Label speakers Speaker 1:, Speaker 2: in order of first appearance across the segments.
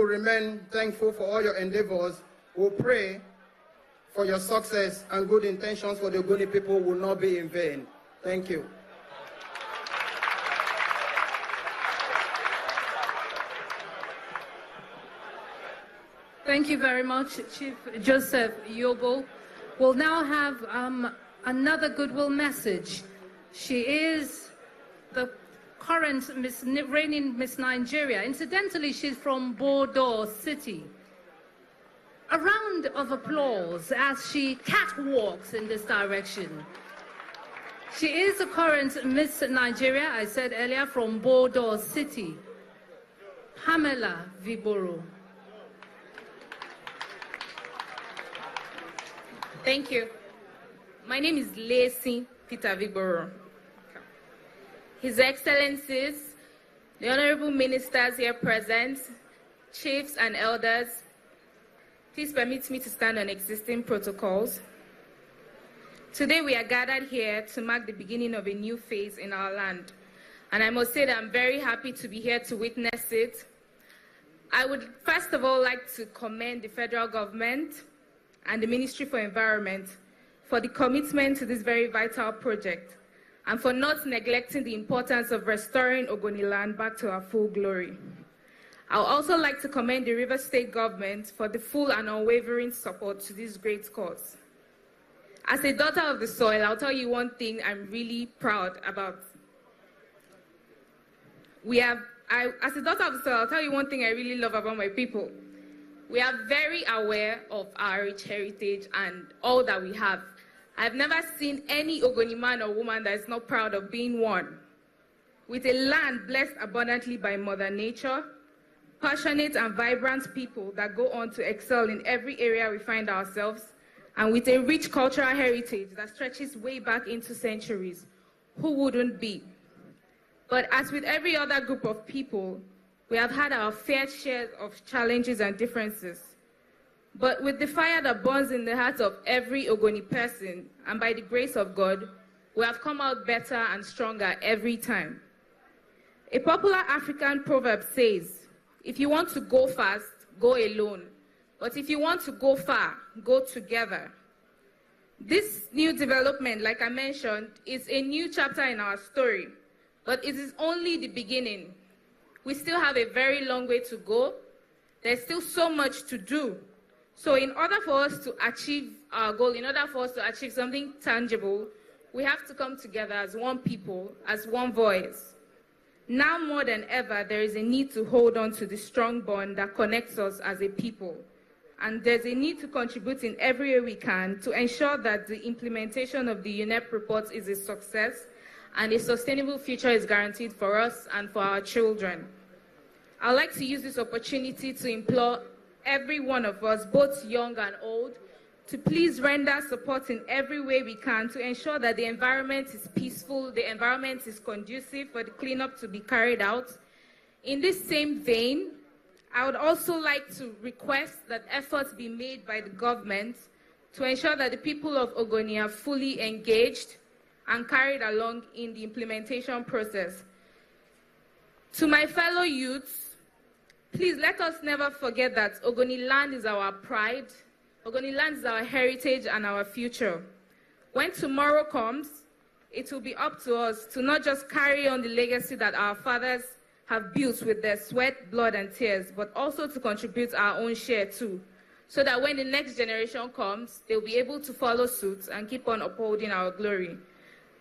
Speaker 1: remain thankful for all your endeavors. We'll pray for your success and good intentions for the Ogoni people will not be in vain. Thank you.
Speaker 2: Thank you very much, Chief Joseph Yobo. We'll now have another goodwill message. She is the current reigning Miss Nigeria. Incidentally, she's from Bordeaux City. A round of applause as she catwalks in this direction. She is the current Miss Nigeria, I said earlier, from Bordeaux City. Pamela Viboro.
Speaker 3: Thank you. My name is Lacey Peter Viboro. His Excellencies, the Honorable Ministers here present, Chiefs and Elders, please permit me to stand on existing protocols. Today we are gathered here to mark the beginning of a new phase in our land. And I must say that I'm very happy to be here to witness it. I would first of all like to commend the federal government and the Ministry for Environment for the commitment to this very vital project and for not neglecting the importance of restoring Ogoni land back to our full glory. I would also like to commend the Rivers State government for the full and unwavering support to this great cause. As a daughter of the soil, I'll tell you one thing I'm really proud about. As a daughter of the soil, I'll tell you one thing I really love about my people. We are very aware of our rich heritage and all that we have. I've never seen any Ogoni man or woman that is not proud of being one. With a land blessed abundantly by Mother Nature, passionate and vibrant people that go on to excel in every area we find ourselves, and with a rich cultural heritage that stretches way back into centuries, who wouldn't be? But as with every other group of people, we have had our fair share of challenges and differences. But with the fire that burns in the heart of every Ogoni person, and by the grace of God, we have come out better and stronger every time. A popular African proverb says, if you want to go fast, go alone. But if you want to go far, go together. This new development, like I mentioned, is a new chapter in our story, but it is only the beginning. We still have a very long way to go. There's still so much to do. So in order for us to achieve our goal, in order for us to achieve something tangible, we have to come together as one people, as one voice. Now more than ever, there is a need to hold on to the strong bond that connects us as a people. And there's a need to contribute in every way we can to ensure that the implementation of the UNEP report is a success and a sustainable future is guaranteed for us and for our children. I'd like to use this opportunity to implore every one of us, both young and old, to please render support in every way we can to ensure that the environment is peaceful, the environment is conducive for the cleanup to be carried out. In this same vein, I would also like to request that efforts be made by the government to ensure that the people of Ogoni are fully engaged and carried along in the implementation process. To my fellow youths, please let us never forget that Ogoni land is our pride, Ogoni land is our heritage and our future. When tomorrow comes, it will be up to us to not just carry on the legacy that our fathers have built with their sweat, blood, and tears, but also to contribute our own share too, so that when the next generation comes, they'll be able to follow suit and keep on upholding our glory.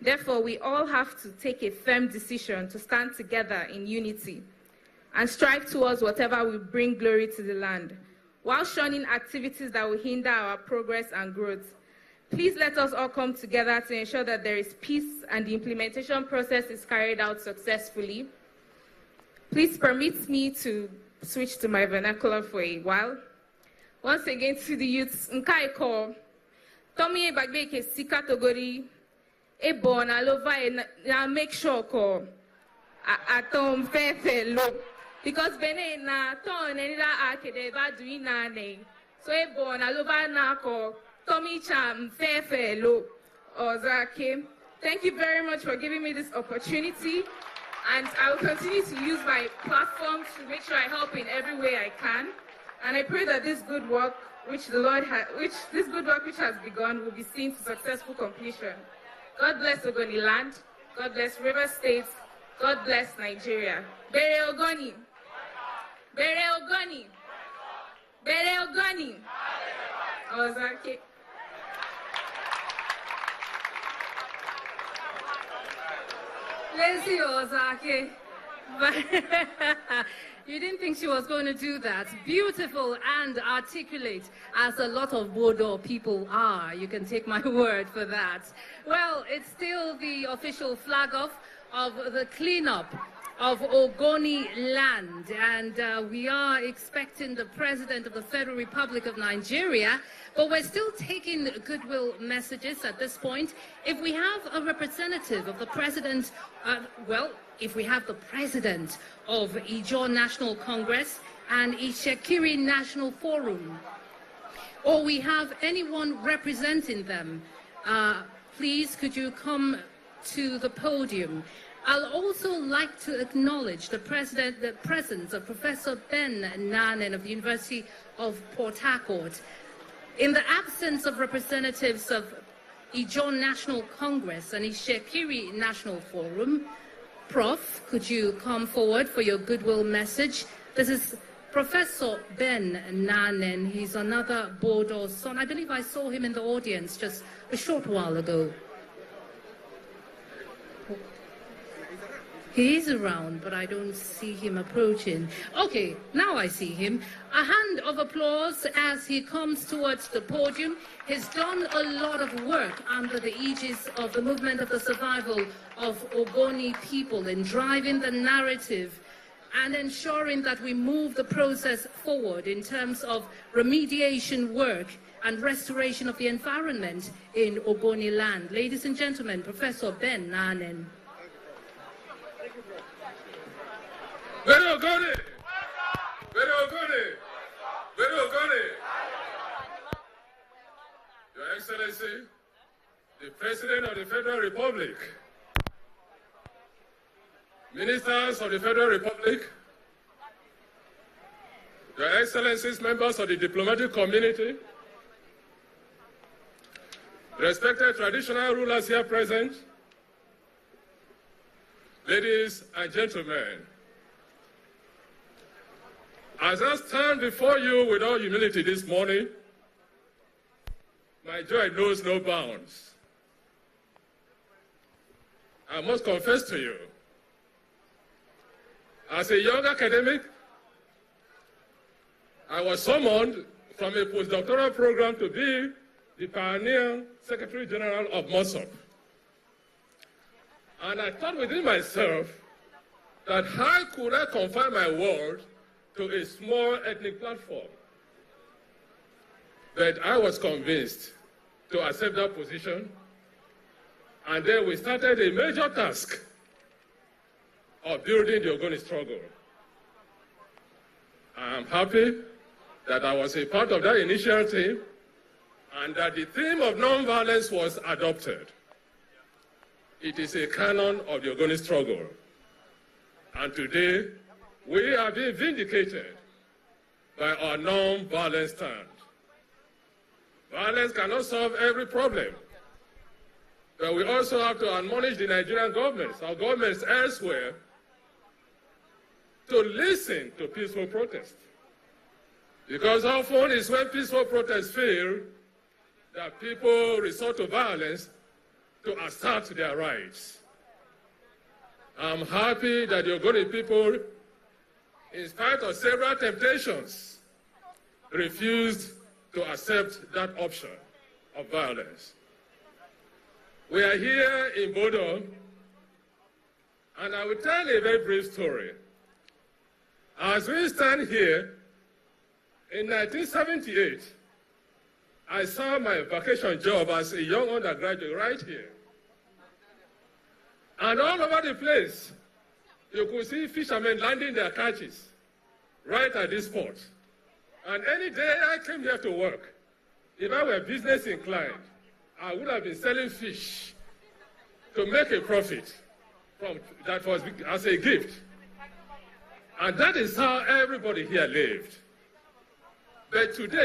Speaker 3: Therefore, we all have to take a firm decision to stand together in unity and strive towards whatever will bring glory to the land, while shunning activities that will hinder our progress and growth. Please let us all come together to ensure that there is peace and the implementation process is carried out successfully. Please permit me to switch to my vernacular for a while. Once again, to the youths, Nkaiko, Tommy Bagbeke Sika Togori, Ebo na lova na make sure ko atom fefe lo because bene na ton enida akede ba duina na ne so Ebo na lova na ko Tommy cham fefe lo ozake. Thank you very much for giving me this opportunity. And I will continue to use my platform to make sure I help in every way I can. And I pray that this good work which has begun will be seen to successful completion. God bless Ogoni land. God bless River State. God bless Nigeria. Bere Ogoni. Bere Ogoni. Bere Ogoni. Ozake.
Speaker 2: Lazy Ozake. You didn't think she was going to do that. Beautiful and articulate, as a lot of Bodo people are. You can take my word for that. Well, it's still the official flag-off of the cleanup of Ogoni land, and we are expecting the President of the Federal Republic of Nigeria, but we're still taking goodwill messages at this point. If we have a representative of the President, if we have the President of Ijaw National Congress and Ishekiri National Forum, or we have anyone representing them, please could you come to the podium. I'll also like to acknowledge the presence of Professor Ben Nanen of the University of Port Harcourt. In the absence of representatives of Ijaw National Congress and Ishekiri National Forum, Prof, could you come forward for your goodwill message? This is Professor Ben Nanen. He's another Bodo son. I believe I saw him in the audience just a short while ago. He is around, but I don't see him approaching. Okay, now I see him. A hand of applause as he comes towards the podium. He's done a lot of work under the aegis of the movement of the survival of Ogoni people in driving the narrative and ensuring that we move the process forward in terms of remediation work and restoration of the environment in Ogoni land. Ladies and gentlemen, Professor Ben Nanen.
Speaker 4: Bere Ogoni! Bere Ogoni! Bere Ogoni! Your Excellency, the President of the Federal Republic, Ministers of the Federal Republic, Your Excellencies, members of the diplomatic community, respected traditional rulers here present, ladies and gentlemen, as I stand before you with all humility this morning, my joy knows no bounds. I must confess to you, as a young academic, I was summoned from a postdoctoral program to be the pioneer Secretary General of MOSOP. And I thought within myself that how could I confine my world to a small ethnic platform? But I was convinced to accept that position, and then we started a major task of building the Ogoni struggle. I am happy that I was a part of that initial team and that the theme of nonviolence was adopted. It is a canon of the Ogoni struggle. And today, we are being vindicated by our non-violent stand. Violence cannot solve every problem, but we also have to admonish the Nigerian governments, our governments elsewhere, to listen to peaceful protest. Because often it's when peaceful protests fail that people resort to violence to assert their rights. I'm happy that the Ogoni people, in spite of several temptations, refused to accept that option of violence. We are here in Bodo, and I will tell a very brief story. As we stand here, in 1978, I saw my vacation job as a young undergraduate right here. And all over the place, you could see fishermen landing their catches right at this spot. And any day I came here to work, if I were business inclined, I would have been selling fish to make a profit. that was as a gift. And that is how everybody here lived. But today,